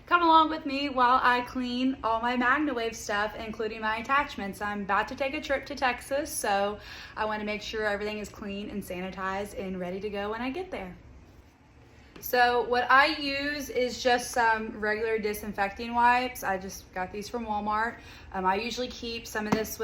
Come along with me while I clean all my MagnaWave stuff, including my attachments. I'm about to take a trip to Texas, so I want to make sure everything is clean and sanitized and ready to go when I get there. So what I use is just some regular disinfecting wipes. I just got these from Walmart. I usually keep some of these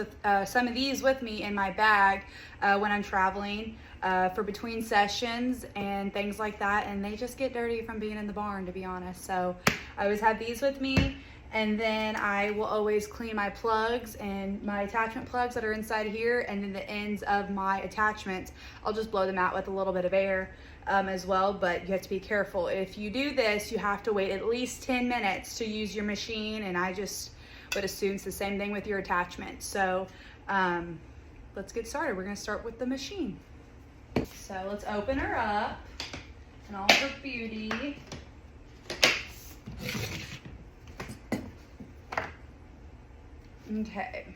with me in my bag when I'm traveling for between sessions and things like that, and they just get dirty from being in the barn, to be honest. So I always have these with me, and then I will always clean my plugs and my attachment plugs that are inside here, and then the ends of my attachments, I'll just blow them out with a little bit of air as well. But you have to be careful. If you do this, you have to wait at least 10 minutes to use your machine, and I just would assume it's the same thing with your attachment. So let's get started. We're gonna start with the machine. So let's open her up in all her beauty. Okay,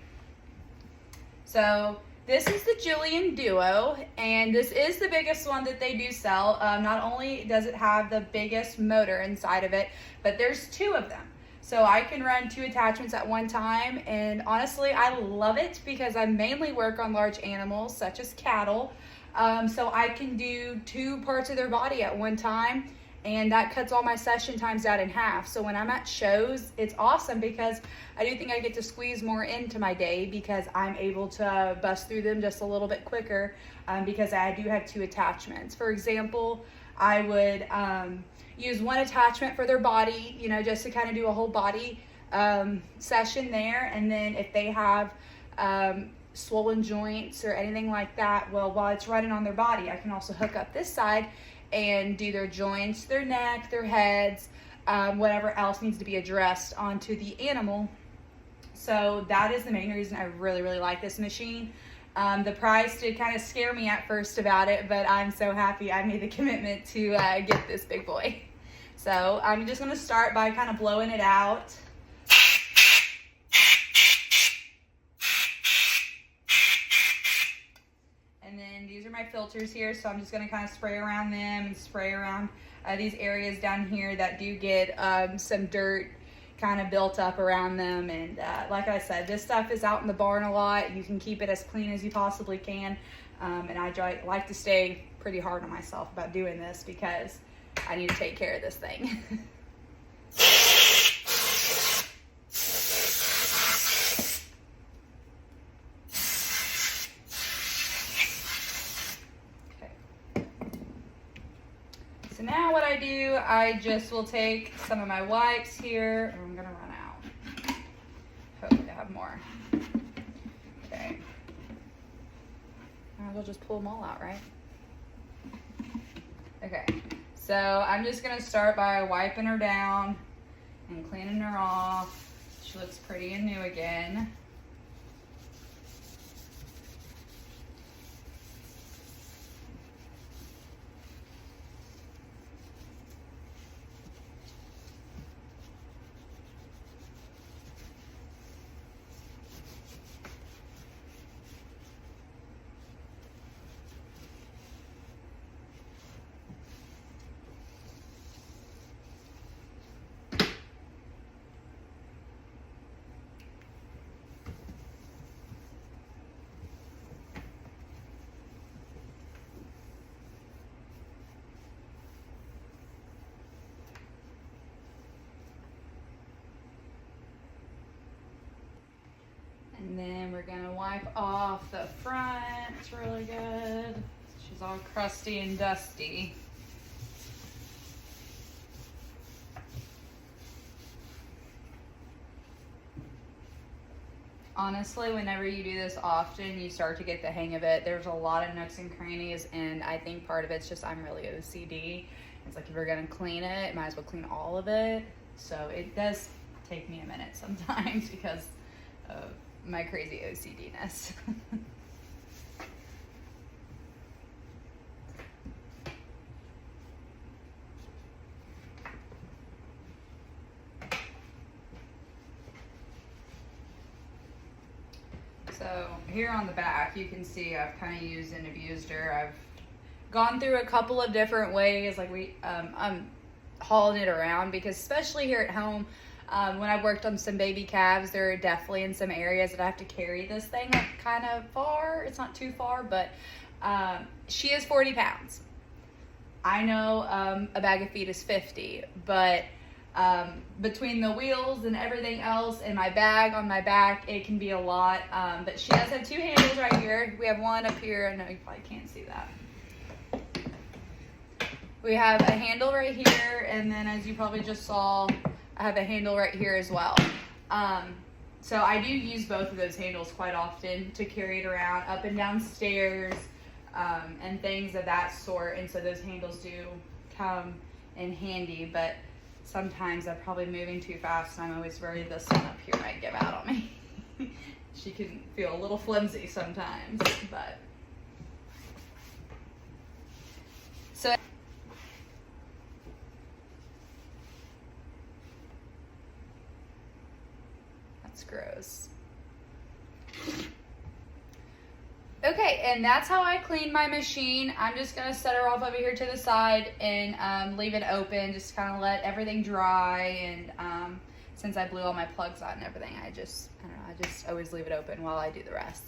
so this is the Julian Duo, and this is the biggest one that they do sell. Not only does it have the biggest motor inside of it, but there's two of them. So I can run two attachments at one time, and honestly, I love it because I mainly work on large animals such as cattle. So I can do two parts of their body at one time, and that cuts all my session times out in half. So when I'm at shows, it's awesome because I do think I get to squeeze more into my day because I'm able to bust through them just a little bit quicker because I do have two attachments. For example, I would use one attachment for their body, you know, just to kind of do a whole body session there. And then if they have swollen joints or anything like that, well, while it's running on their body, I can also hook up this side and do their joints, their neck, their heads, whatever else needs to be addressed onto the animal. So that is the main reason I really, really like this machine. The price did kind of scare me at first about it, but I'm so happy I made the commitment to get this big boy. So I'm just gonna start by kind of blowing it out. And then these are my filters here, so I'm just gonna kind of spray around them and spray around these areas down here that do get some dirt kind of built up around them. And like I said, this stuff is out in the barn a lot. You can keep it as clean as you possibly can. And I like to stay pretty hard on myself about doing this because I need to take care of this thing. So now what I do, I just will take some of my wipes here, and I'm gonna run out. Hopefully I have more. Okay. I'll just pull them all out, right? Okay, so I'm just gonna start by wiping her down and cleaning her off. She looks pretty and new again. And then we're gonna wipe off the front really good. She's all crusty and dusty. Honestly, whenever you do this often, you start to get the hang of it. There's a lot of nooks and crannies, and I think part of it's just I'm really OCD. It's like if you're gonna clean it, might as well clean all of it. So it does take me a minute sometimes because of my crazy OCD-ness. So here on the back, you can see I've kind of used and abused her. I've gone through a couple of different ways. Like hauling it around, because especially here at home, when I worked on some baby calves, there are definitely in some areas that I have to carry this thing kind of far. It's not too far, but she is 40 pounds. I know a bag of feed is 50, but between the wheels and everything else and my bag on my back, it can be a lot. But she does have two handles right here. We have one up here. I know you probably can't see that. We have a handle right here, and then as you probably just saw, I have a handle right here as well. So I do use both of those handles quite often to carry it around up and down stairs and things of that sort. And so those handles do come in handy, but sometimes I'm probably moving too fast, and I'm always worried this one up here might give out on me. She can feel a little flimsy sometimes, but. So. That's gross. Okay, and that's how I clean my machine. I'm just going to set her off over here to the side and leave it open, just kind of let everything dry. And since I blew all my plugs out and everything, I just always leave it open while I do the rest.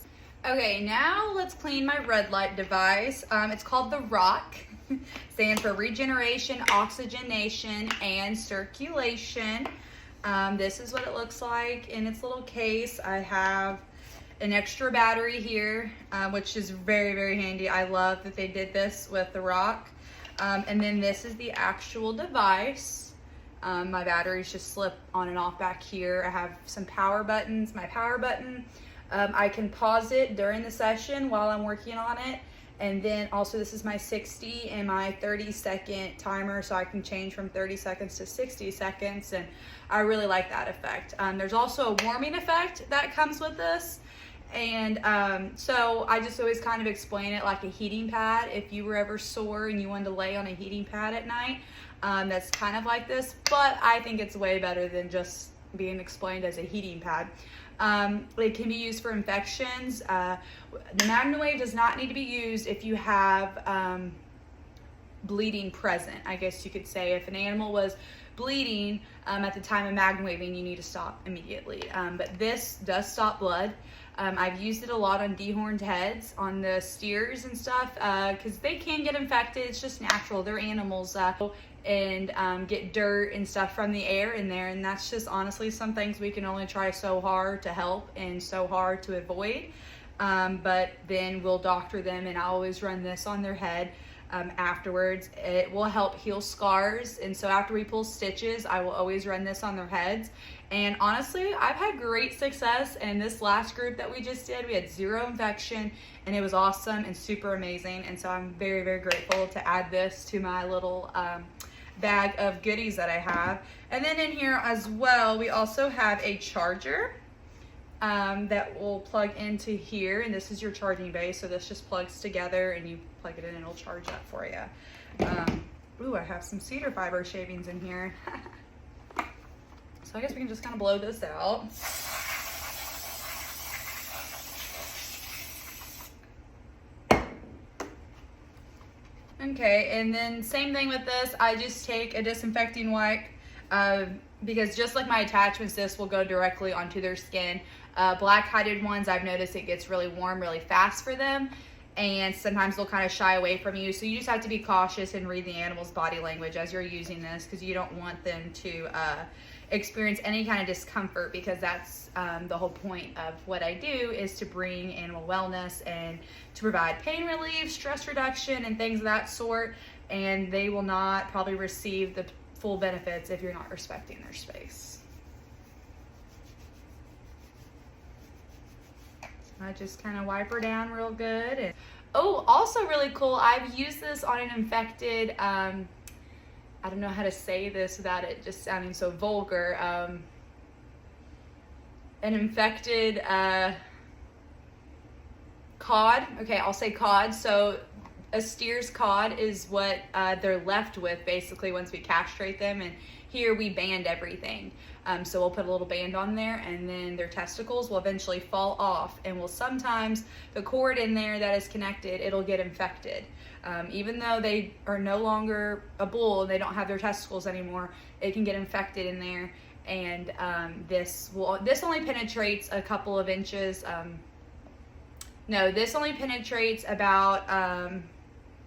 Okay, now let's clean my red light device. It's called the ROC, stands for Regeneration, Oxygenation, and Circulation. This is what it looks like in its little case. I have an extra battery here, which is very, very handy. I love that they did this with the ROC. And then this is the actual device. My batteries just slip on and off back here. I have some power buttons. My power button, I can pause it during the session while I'm working on it. And then also this is my 60 and my 30-second timer, so I can change from 30 seconds to 60 seconds. And I really like that effect. There's also a warming effect that comes with this. And so I just always kind of explain it like a heating pad. If you were ever sore and you wanted to lay on a heating pad at night, that's kind of like this, but I think it's way better than just being explained as a heating pad. It can be used for infections. The MagnaWave does not need to be used if you have bleeding present, I guess you could say. If an animal was bleeding at the time of MagnaWaving, you need to stop immediately. But this does stop blood. I've used it a lot on dehorned heads, on the steers and stuff, because they can get infected. It's just natural. They're animals, and get dirt and stuff from the air in there. And that's just honestly some things we can only try so hard to help and so hard to avoid. But then we'll doctor them, and I always run this on their head. Afterwards, it will help heal scars, and so after we pull stitches, I will always run this on their heads. And honestly, I've had great success. And this last group that we just did, we had 0 infection, and it was awesome and super amazing. And so I'm very, very grateful to add this to my little bag of goodies that I have. And then in here as well, we also have a charger that will plug into here, and this is your charging base. So this just plugs together, and you plug it in, and it'll charge up for you. Ooh, I have some cedar fiber shavings in here. So I guess we can just kind of blow this out. Okay, and then same thing with this. I just take a disinfecting wipe because just like my attachments, this will go directly onto their skin. Black-hided ones, I've noticed it gets really warm really fast for them, and sometimes they'll kind of shy away from you. So you just have to be cautious and read the animal's body language as you're using this, because you don't want them to experience any kind of discomfort, because that's the whole point of what I do, is to bring animal wellness and to provide pain relief, stress reduction, and things of that sort. And they will not probably receive the full benefits if you're not respecting their space. I just kind of wipe her down real good. And oh, also really cool, I've used this on an infected, I don't know how to say this without it just sounding so vulgar, an infected cod. Okay, I'll say cod. So a steer's cod is what they're left with basically once we castrate them and here we band everything. So we'll put a little band on there, and then their testicles will eventually fall off, and will sometimes the cord in there that is connected, it'll get infected. Even though they are no longer a bull and they don't have their testicles anymore, it can get infected in there. And this only penetrates a couple of inches. No, this only penetrates about I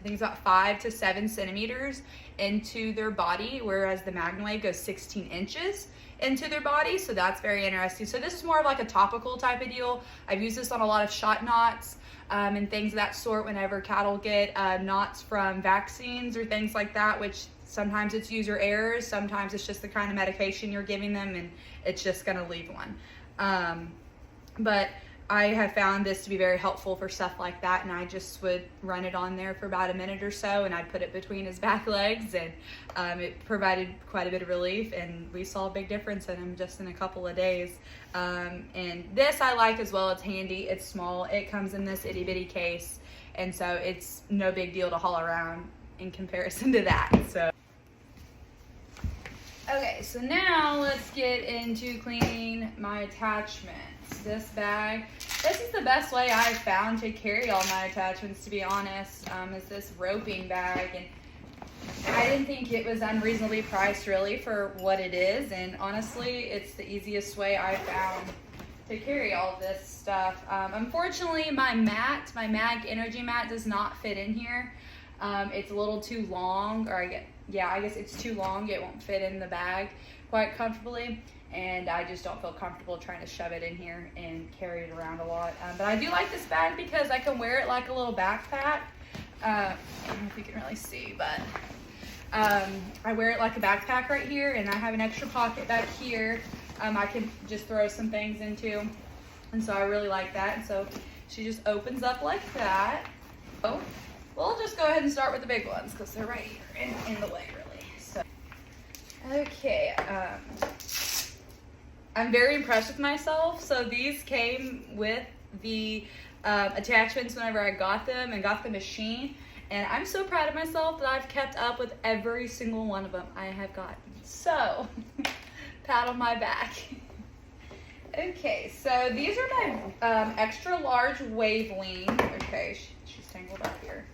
think it's about 5 to 7 centimeters into their body, whereas the MagnaWave goes 16 inches into their body. So that's very interesting. So this is more of like a topical type of deal. I've used this on a lot of shot knots and things of that sort whenever cattle get knots from vaccines or things like that, which sometimes it's user errors, sometimes it's just the kind of medication you're giving them and it's just gonna leave one. But I have found this to be very helpful for stuff like that, and I just would run it on there for about a minute or so, and I'd put it between his back legs, and it provided quite a bit of relief, and we saw a big difference in him just in a couple of days. And this I like as well. It's handy, it's small, it comes in this itty bitty case, and so it's no big deal to haul around in comparison to that. So okay, so now let's get into cleaning my attachments. This bag, this is the best way I've found to carry all my attachments, to be honest, is this roping bag. And I didn't think it was unreasonably priced really for what it is, and honestly it's the easiest way I found to carry all this stuff. Unfortunately my mag energy mat does not fit in here. It's a little too long, or I guess it's too long. It won't fit in the bag quite comfortably, and I just don't feel comfortable trying to shove it in here and carry it around a lot. But I do like this bag because I can wear it like a little backpack. I don't know if you can really see, but I wear it like a backpack right here, and I have an extra pocket back here I can just throw some things into, and so I really like that. And so she just opens up like that. Oh, we'll just go ahead and start with the big ones because they're right here in the way really. So okay, I'm very impressed with myself. So these came with the attachments whenever I got them and got the machine, and I'm so proud of myself that I've kept up with every single one of them I have gotten. So pat on my back. Okay, so these are my extra large wave wing. Okay, she's tangled up here.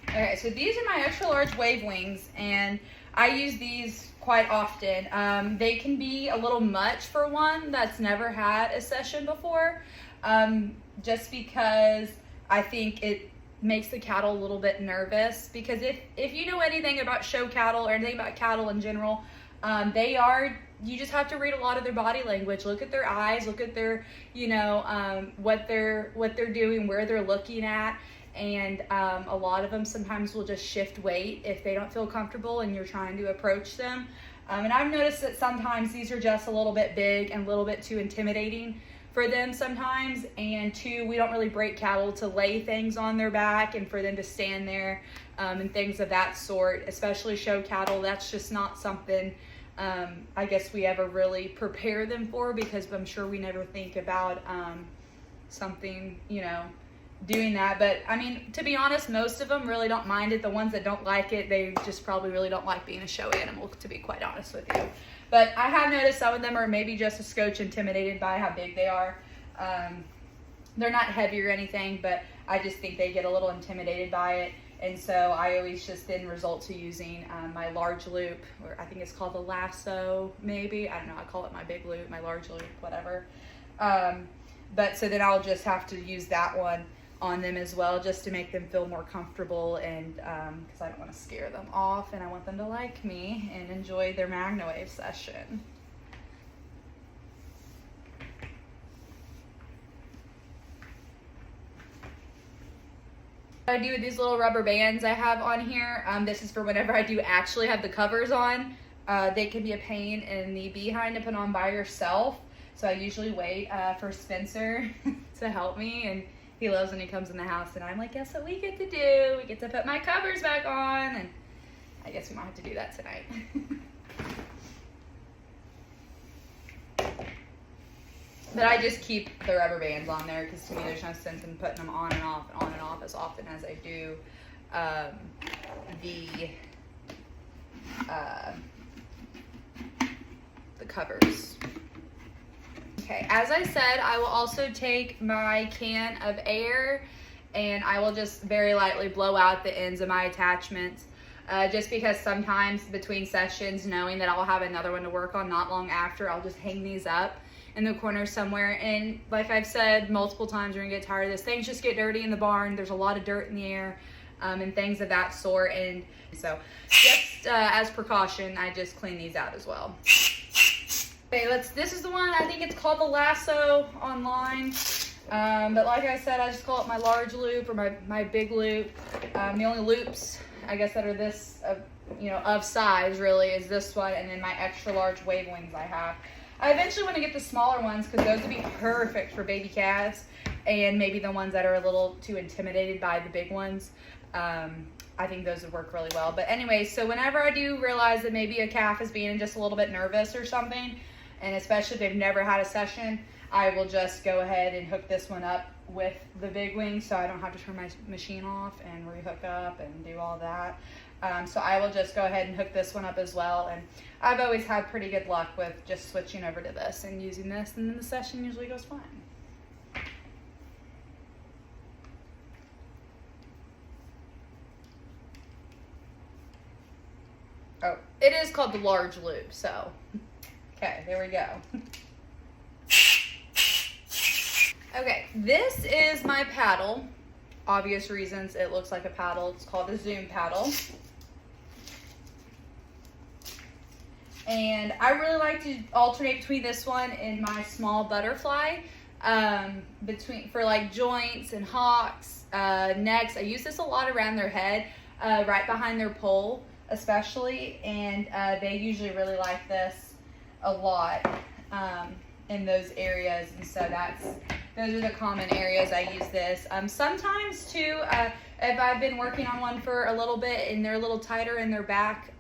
Okay, so these are my extra large wave wings, and I use these quite often. They can be a little much for one that's never had a session before, just because I think it makes the cattle a little bit nervous. Because if you know anything about show cattle or anything about cattle in general, you just have to read a lot of their body language. Look at their eyes, look at their, what they're doing, where they're looking at. And a lot of them sometimes will just shift weight if they don't feel comfortable and you're trying to approach them. And I've noticed that sometimes these are just a little bit big and a little bit too intimidating for them sometimes. And two, we don't really break cattle to lay things on their back and for them to stand there and things of that sort, especially show cattle. That's just not something I guess we ever really prepare them for, because I'm sure we never think about something, doing that. But I mean, to be honest, most of them really don't mind it. The ones that don't like it, they just probably really don't like being a show animal, to be quite honest with you. But I have noticed some of them are maybe just a scotch intimidated by how big they are. They're not heavy or anything, but I just think they get a little intimidated by it. And so I always just then result to using my large loop, or I think it's called the lasso, maybe. I don't know, I call it my big loop, my large loop, whatever. But so then I'll just have to use that one on them as well, just to make them feel more comfortable, and because I don't want to scare them off, and I want them to like me and enjoy their MagnaWave session. What I do with these little rubber bands I have on here, this is for whenever I do actually have the covers on. They can be a pain in the behind to put on by yourself, so I usually wait for Spencer to help me, and he loves when he comes in the house, and I'm like, guess what we get to do? We get to put my covers back on, and I guess we might have to do that tonight. But I just keep the rubber bands on there, because to me there's no sense in putting them on and off as often as I do the the covers. Okay, as I said, I will also take my can of air and I will just very lightly blow out the ends of my attachments. Just because sometimes between sessions, knowing that I'll have another one to work on not long after, I'll just hang these up in the corner somewhere. And like I've said multiple times, you're gonna get tired of this. Things just get dirty in the barn. There's a lot of dirt in the air and things of that sort. And so just as precaution, I just clean these out as well. Okay, this is the one, I think it's called the Lasso online. But like I said, I just call it my large loop or my big loop. The only loops, I guess, that are this, of size really is this one, and then my extra large wave wings I have. I eventually want to get the smaller ones because those would be perfect for baby calves and maybe the ones that are a little too intimidated by the big ones. I think those would work really well. But anyway, so whenever I do realize that maybe a calf is being just a little bit nervous or something, and especially if they've never had a session, I will just go ahead and hook this one up with the big wing so I don't have to turn my machine off and rehook up and do all that. So I will just go ahead and hook this one up as well. And I've always had pretty good luck with just switching over to this and using this, and then the session usually goes fine. Oh, it is called the large loop, so. Okay, there we go. Okay, this is my paddle. Obvious reasons it looks like a paddle. It's called a zoom paddle. And I really like to alternate between this one and my small butterfly. For like joints and hocks, necks. I use this a lot around their head, right behind their poll especially. And they usually really like this a lot in those areas. And so those are the common areas I use this. Sometimes too, if I've been working on one for a little bit and they're a little tighter in their back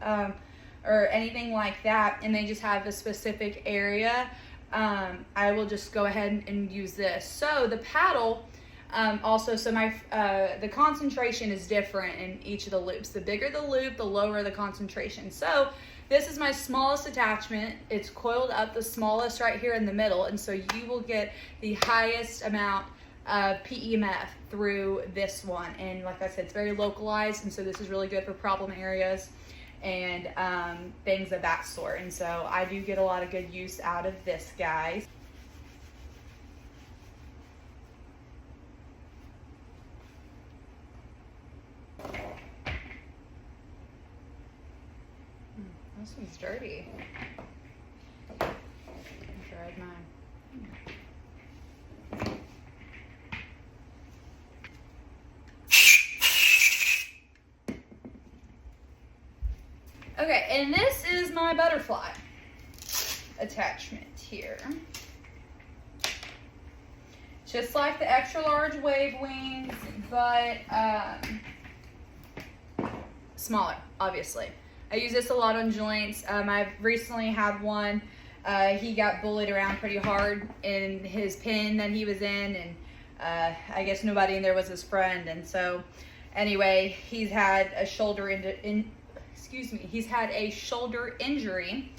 or anything like that, and they just have a specific area, I will just go ahead and use this. So the paddle, also, so the concentration is different in each of the loops. The bigger the loop, the lower the concentration. So this is my smallest attachment. It's coiled up the smallest right here in the middle, and so you will get the highest amount of PEMF through this one. And like I said, it's very localized, and so this is really good for problem areas and things of that sort. And so I do get a lot of good use out of this guy. This one's dirty. I tried mine. Okay, and this is my butterfly attachment here. Just like the extra large wave wings, but smaller, obviously. I use this a lot on joints. I've recently had one. He got bullied around pretty hard in his pen that he was in, and I guess nobody in there was his friend. And so, anyway, he's had a shoulder he's had a shoulder injury,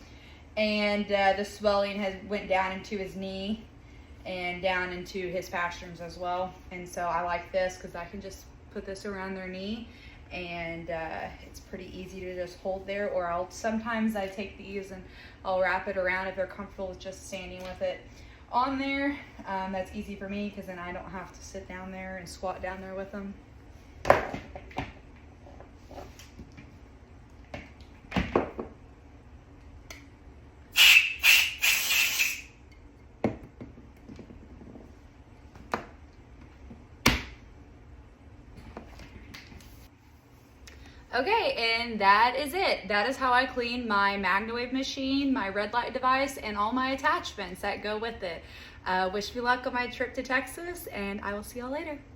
and the swelling went down into his knee and down into his pasterns as well. And so I like this because I can just put this around their knee. And it's pretty easy to just hold there, or sometimes I take these and I'll wrap it around if they're comfortable with just standing with it on there. That's easy for me because then I don't have to sit down there and squat down there with them. Okay, and that is it. That is how I clean my MagnaWave machine, my red light device, and all my attachments that go with it. Wish me luck on my trip to Texas, and I will see y'all later.